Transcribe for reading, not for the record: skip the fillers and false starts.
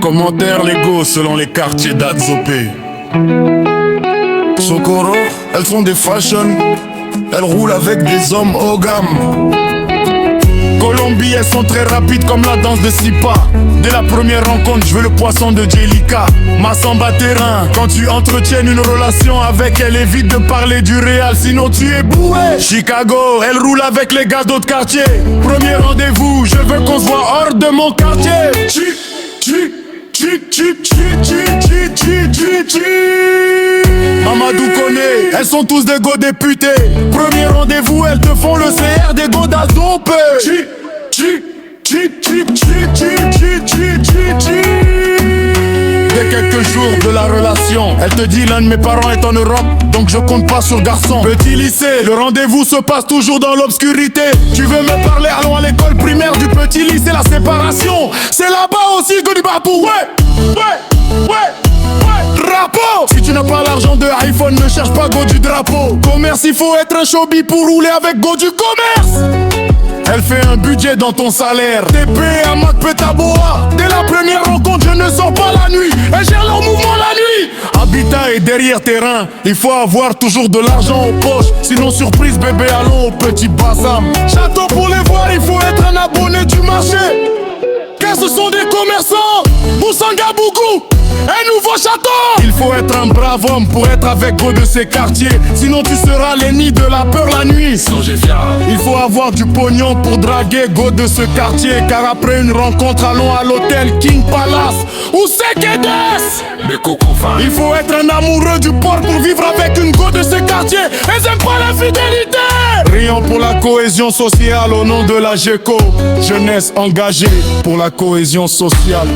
Commentaires légaux selon les quartiers d'Adzopé. Socorro, elles sont des fashion. Elles roulent avec des hommes haut gamme. Colombie, elles sont très rapides comme la danse de Sipa. Dès la première rencontre, je veux le poisson de Jellica. Ma samba terrain, quand tu entretiens une relation avec elle, évite de parler du réal, sinon tu es boué. Chicago, elle roule avec les gars d'autres quartiers. Premier rendez-vous, je veux qu'on se voit hors de mon quartier. Mamadou connaît, elles sont tous des go députés. Premier rendez-vous, elles te font le CR des go d'Adzopé. Dès quelques jours de la relation, elle te dit l'un de mes parents est en Europe, donc je compte pas sur garçon. Petit lycée, le rendez-vous se passe toujours dans l'obscurité. Tu veux me parler, allons à l'école primaire du petit lycée, la séparation. C'est là-bas aussi que du bapou. Drapeau. Si tu n'as pas l'argent de iPhone, ne cherche pas go du drapeau. Commerce, il faut être un showbiz pour rouler avec go du commerce. Elle fait un budget dans ton salaire. TP à Mac Petaboa. Dès la première rencontre, je ne sors pas la nuit. Elle gère leur mouvement la nuit. Habitat et derrière terrain, il faut avoir toujours de l'argent aux poches. Sinon surprise bébé, allons au petit Bassam. Château pour les voir, il faut être un abonné du marché. Car ce sont des commerçants. Boussanga Bougou, un nouveau château. Il faut être un brave homme pour être avec go de ces quartiers. Sinon tu seras l'ennemi de la peur la nuit. Il faut avoir du pognon pour draguer go de ce quartier. Car après une rencontre, allons à l'hôtel King Palace ou Sekedes. Il faut être un amoureux du port pour vivre avec une go de ce quartier. Elles aiment pas l'infidélité. Rions pour la cohésion sociale au nom de la GECO. Jeunesse engagée pour la cohésion sociale.